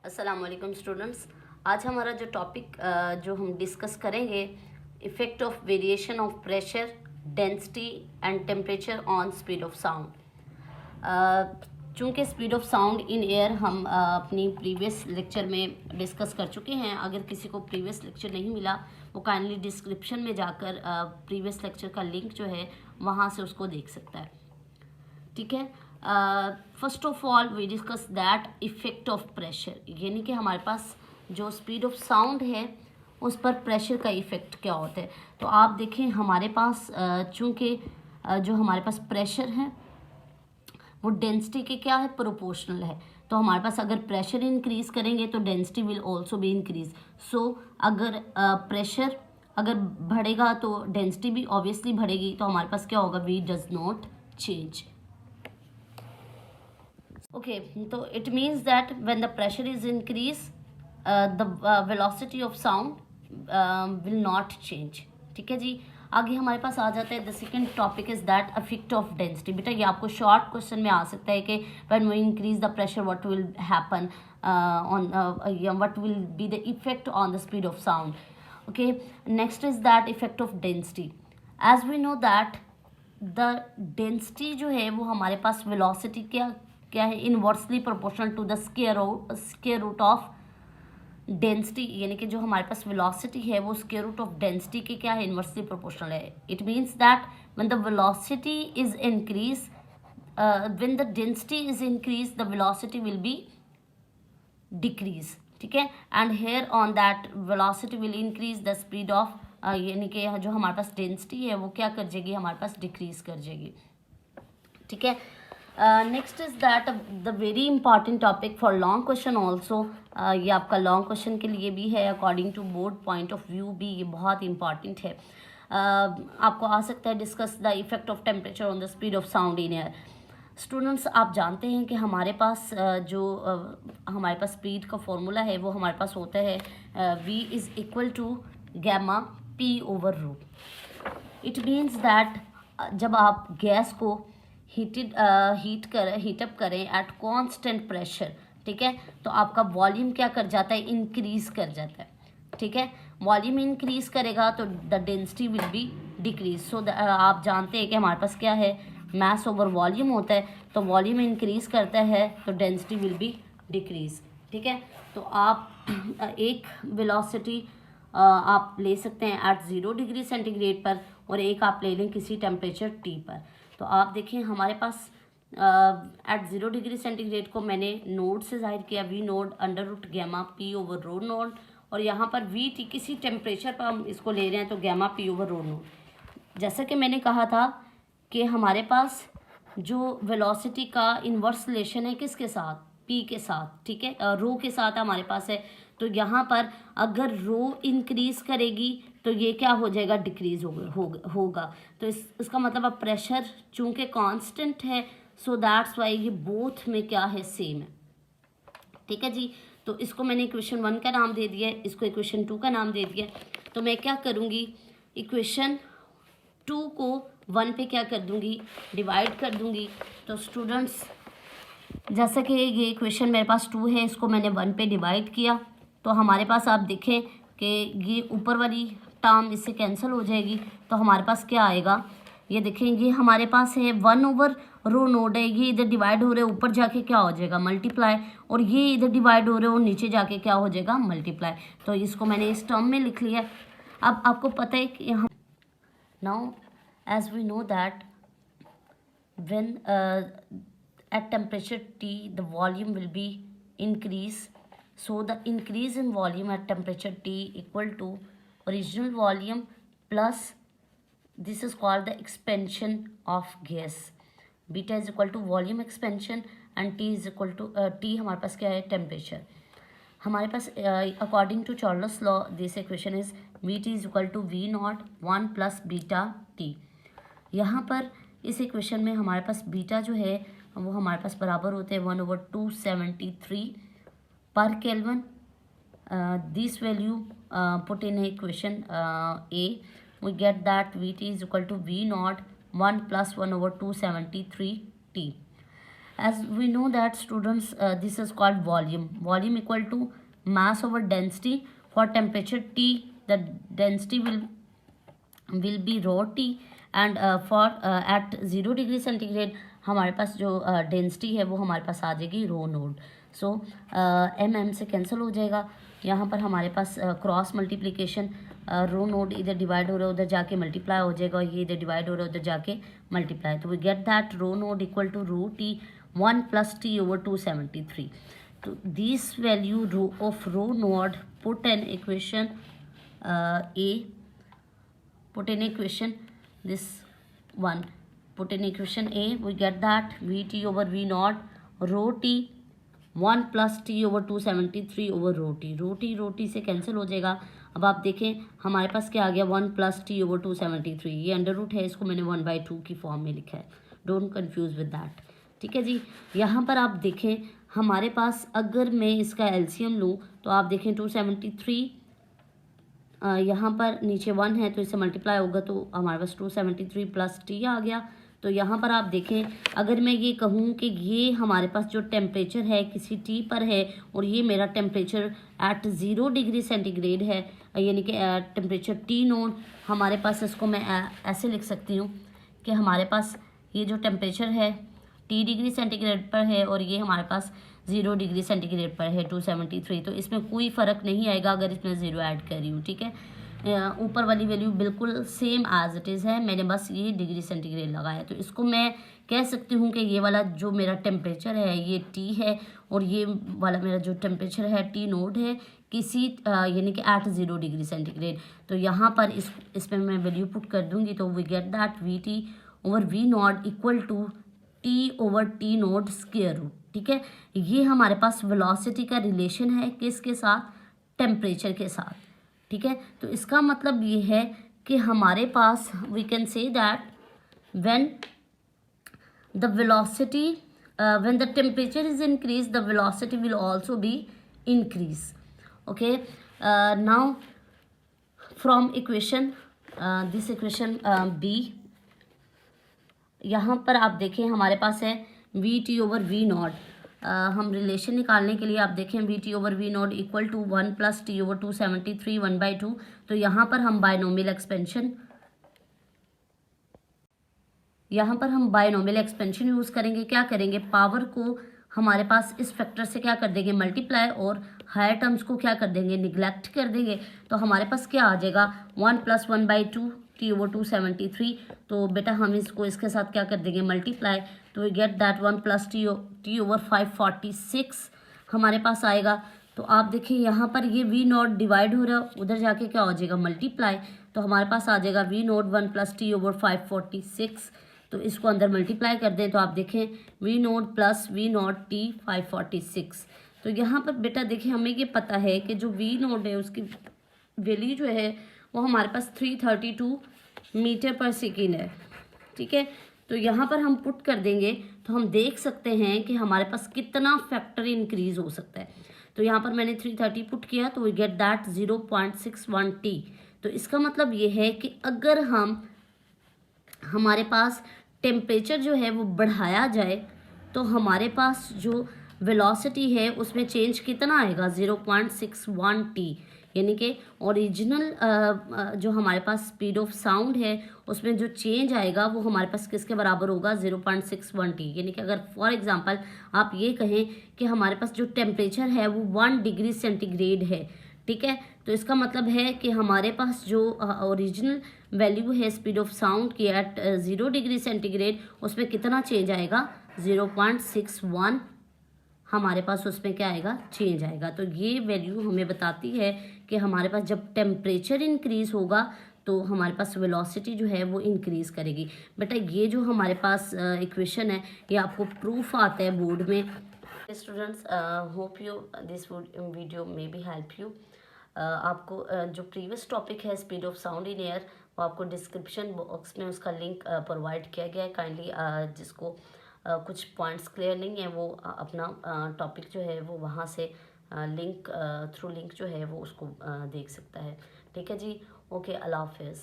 अस्सलाम वालेकुम स्टूडेंट्स। आज हमारा जो टॉपिक जो हम डिस्कस करेंगे, effect of variation of pressure, density and temperature on speed of sound. चूँकि speed of sound in air हम अपनी प्रीवियस लेक्चर में डिस्कस कर चुके हैं। अगर किसी को प्रीवियस लेक्चर नहीं मिला, वो काइंडली डिस्क्रिप्शन में जाकर प्रीवियस लेक्चर का लिंक जो है वहाँ से उसको देख सकता है। ठीक है। First of all we discuss that effect of pressure, यानी कि हमारे पास जो स्पीड ऑफ साउंड है उस पर प्रेशर का इफ़ेक्ट क्या होता है। तो आप देखें हमारे पास चूँकि जो हमारे पास प्रेशर है वो डेंसिटी के क्या है, प्रोपोर्शनल है। तो हमारे पास अगर प्रेशर इंक्रीज़ करेंगे तो density will also be increase. So अगर प्रेशर अगर बढ़ेगा तो डेंसिटी भी ऑब्वियसली बढ़ेगी। तो हमारे पास क्या होगा, we does not change. Okay, so it means that when the pressure is increased, the velocity of sound will not change. ठीक है जी। आगे हमारे पास आ जाता है the second topic is that effect of density. बेटा ये आपको शॉर्ट क्वेश्चन में आ सकता है कि when we increase the pressure what will happen on what will be the effect on the speed of sound. Okay, next is that effect of density. As we know that the density जो है वो हमारे पास velocity क्या है, inversely proportional to the square root of density, यानी कि जो हमारे पास वेलोसिटी है वो स्क्वायर रूट ऑफ डेंसिटी के क्या है, इनवर्सली प्रोपोर्शनल है। It means that when the velocity is increase, when the density is increase the velocity will be decrease. ठीक है, and here on that velocity will increase the speed of, यानी कि जो हमारे पास डेंसिटी है वो क्या कर जाएगी, हमारे पास डिक्रीज कर जाएगी। ठीक है। Next is that the very important topic for long question also. ये आपका लॉन्ग क्वेश्चन के लिए भी है, according to board point of view भी ये बहुत इंपॉर्टेंट है। आपको आ सकता है discuss the effect of temperature on the speed of sound in air. Students आप जानते हैं कि हमारे पास हमारे पास स्पीड का फॉर्मूला है वो हमारे पास होता है v is equal to gamma p over rho. It means that जब आप गैस को हीटअप करें एट कांस्टेंट प्रेशर, ठीक है, तो आपका वॉल्यूम क्या कर जाता है, इंक्रीज कर जाता है। ठीक है, वॉल्यूम इंक्रीज करेगा तो the density will be decrease. So आप जानते हैं कि हमारे पास क्या है, मास ओवर वॉल्यूम होता है। तो वॉल्यूम इंक्रीज करता है तो डेंसिटी विल बी डिक्रीज। ठीक है, तो आप एक वेलोसिटी आप ले सकते हैं एट 0 डिग्री सेंटीग्रेड पर और एक आप ले लें किसी टेम्परेचर T पर। तो आप देखिए हमारे पास एट 0 डिग्री सेंटीग्रेड को मैंने नोड से जाहिर किया, we naught under root gamma p over rho naught, और यहाँ पर वी टी किसी टेम्परेचर पर हम इसको ले रहे हैं तो gamma p over rho node. जैसा कि मैंने कहा था कि हमारे पास जो वेलोसिटी का इन्वर्स रिलेशन है किसके साथ, p के साथ। ठीक है, रो के साथ हमारे पास है। तो यहाँ पर अगर रो इंक्रीज करेगी तो ये क्या हो जाएगा, डिक्रीज होगा। तो इसका मतलब अब प्रेशर चूंकि कांस्टेंट है, सो दैट्स वाई ये बोथ में क्या है, सेम है। ठीक है जी, तो इसको मैंने इक्वेशन 1 का नाम दे दिया है, इसको इक्वेशन 2 का नाम दे दिया। तो मैं क्या करूँगी, इक्वेशन 2 को 1 पे क्या कर दूँगी, डिवाइड कर दूँगी। तो स्टूडेंट्स जैसा कि ये इक्वेशन मेरे पास 2 है, इसको मैंने 1 पे डिवाइड किया तो हमारे पास आप देखें कि ये ऊपर वाली टर्म इससे कैंसिल हो जाएगी। तो हमारे पास क्या आएगा, ये देखें ये हमारे पास है 1 ओवर रो नोड है, ये इधर डिवाइड हो रहे हैं, ऊपर जाके क्या हो जाएगा, मल्टीप्लाई, और ये इधर डिवाइड हो रहे हैं और नीचे जाके क्या हो जाएगा, मल्टीप्लाई। तो इसको मैंने इस टर्म में लिख लिया। अब आपको पता है कि यहाँ now as we know that when at temperature T the volume will be increase. So the increase in volume at temperature T equal to original volume plus this is called the expansion of gas. Beta is equal to volume expansion and T is equal to T हमारे पास क्या है, temperature। हमारे पास according to Charles law this equation is Vt is equal to V naught 1 plus beta T। यहाँ पर इस equation में हमारे पास बीटा जो है वो हमारे पास बराबर होते हैं 1/273 पर Kelvin. This value put in equation A, we get that Vt is equal to V naught 1 plus 1/273 T। as we know that students, this is called volume equal to mass over density. For temperature T, the density will be rho T, and for at 0 degree centigrade हमारे पास जो density है वो हमारे पास आ जाएगी रो node. सो M से cancel हो जाएगा. यहाँ पर हमारे पास क्रॉस मल्टीप्लिकेशन, रो नोड इधर डिवाइड हो रहा है उधर जाके मल्टीप्लाई हो जाएगा, और ये इधर डिवाइड हो रहा है उधर जाके मल्टीप्लाई. तो we get that rho naught equal to rho T 1 + t over 273. तो this value of rho naught put in equation A, put in equation this one, put in equation A, we get that Vt over V naught rho T 1 + t over 273 over rho T से cancel हो जाएगा. अब आप देखें हमारे पास क्या आ गया 1 + t over 273. ये अंडर रूट है, इसको मैंने 1/2 की फॉर्म में लिखा है. Don't confuse with that. ठीक है जी. यहाँ पर आप देखें हमारे पास अगर मैं इसका एलसीएम लूँ तो आप देखें 273, यहाँ पर नीचे 1 है तो इससे मल्टीप्लाई होगा तो हमारे पास 273 + t आ गया. तो यहाँ पर आप देखें अगर मैं ये कहूँ कि ये हमारे पास जो टेम्परेचर है किसी t पर है और ये मेरा टेम्परेचर एट 0 डिग्री सेंटीग्रेड है, यानी कि टेम्परेचर T नोट हमारे पास, इसको मैं ऐसे लिख सकती हूँ कि हमारे पास ये जो टेम्परेचर है T डिग्री सेंटीग्रेड पर है और ये हमारे पास 0 डिग्री सेंटीग्रेड पर है 273. तो इसमें कोई फ़र्क नहीं आएगा अगर इसमें 0 ऐड कर रही हूँ. ठीक है, ऊपर वाली वैल्यू बिल्कुल सेम एज इट इज़ है, मैंने बस ये डिग्री सेंटीग्रेड लगाया. तो इसको मैं कह सकती हूँ कि ये वाला जो मेरा टेम्परेचर है ये T है और ये वाला मेरा जो टेम्परेचर है T नोट है किसी यानी कि एट 0 डिग्री सेंटीग्रेड. तो यहाँ पर इसमें मैं वैल्यू पुट कर दूँगी तो we get that Vt over V naught equal to T over T naught square root. ठीक है, ये हमारे पास वेलोसिटी का रिलेशन है किसके साथ, टेम्परेचर के साथ. ठीक है, तो इसका मतलब ये है कि हमारे पास we can say that when the velocity when the temperature is increase the velocity will also be increase. Okay, now from equation this equation B, यहाँ पर आप देखें हमारे पास है Vt over V नॉट. हम रिलेशन निकालने के लिए आप देखें Vt over V naught equal to 1 + t over 273 1/2. तो यहाँ पर हम बायनोमियल एक्सपेंशन यूज़ करेंगे. क्या करेंगे, पावर को हमारे पास इस फैक्टर से क्या कर देंगे मल्टीप्लाई, और हायर टर्म्स को क्या कर देंगे निगलेक्ट कर देंगे. तो हमारे पास क्या आ जाएगा 1 + 1/2 t over 273. तो बेटा हम इसको इसके साथ क्या कर देंगे मल्टीप्लाई. तो we get that 1 + t over 546 हमारे पास आएगा. तो आप देखिए यहाँ पर ये V नॉट डिवाइड हो रहा है, उधर जाके क्या हो जाएगा मल्टीप्लाई. तो हमारे पास आ जाएगा V नॉट 1 + t over 546. तो इसको अंदर मल्टीप्लाई कर दें तो आप देखें V not + V not t 546. तो यहाँ पर बेटा देखिए हमें ये पता है कि जो V नॉट है उसकी वैल्यू जो है वो हमारे पास 332 मीटर पर सेकेंड है. ठीक है, तो यहाँ पर हम पुट कर देंगे तो हम देख सकते हैं कि हमारे पास कितना फैक्टर इंक्रीज हो सकता है. तो यहाँ पर मैंने 330 पुट किया तो वी गेट दैट 0.61 t. तो इसका मतलब ये है कि अगर हमारे पास टेम्परेचर जो है वो बढ़ाया जाए तो हमारे पास जो वेलोसिटी है उसमें चेंज कितना आएगा 0.61 t. यानी कि ओरिजिनल जो हमारे पास स्पीड ऑफ साउंड है उसमें जो चेंज आएगा वो हमारे पास किसके बराबर होगा 0.61 t. यानी कि अगर फॉर एग्जांपल आप ये कहें कि हमारे पास जो टेम्परेचर है वो 1 डिग्री सेंटीग्रेड है. ठीक है, तो इसका मतलब है कि हमारे पास जो ओरिजिनल वैल्यू है स्पीड ऑफ साउंड की एट 0 डिग्री सेंटीग्रेड उसमें कितना चेंज आएगा 0.61 हमारे पास उसमें क्या आएगा चेंज आएगा. तो ये वैल्यू हमें बताती है कि हमारे पास जब टेम्परेचर इंक्रीज होगा तो हमारे पास वेलोसिटी जो है वो इंक्रीज करेगी. बेटा ये जो हमारे पास इक्वेशन है ये आपको प्रूफ आता है बोर्ड में. Students, hope you this video may be help you. आपको जो प्रीवियस टॉपिक है speed of sound in air वो आपको डिस्क्रिप्शन बॉक्स में उसका लिंक प्रोवाइड किया गया है. काइंडली जिसको कुछ पॉइंट्स क्लियर नहीं है वो अपना टॉपिक जो है वो वहाँ से लिंक थ्रू लिंक जो है वो उसको देख सकता है. ठीक है जी, ओके, अल्लाह हाफिज़.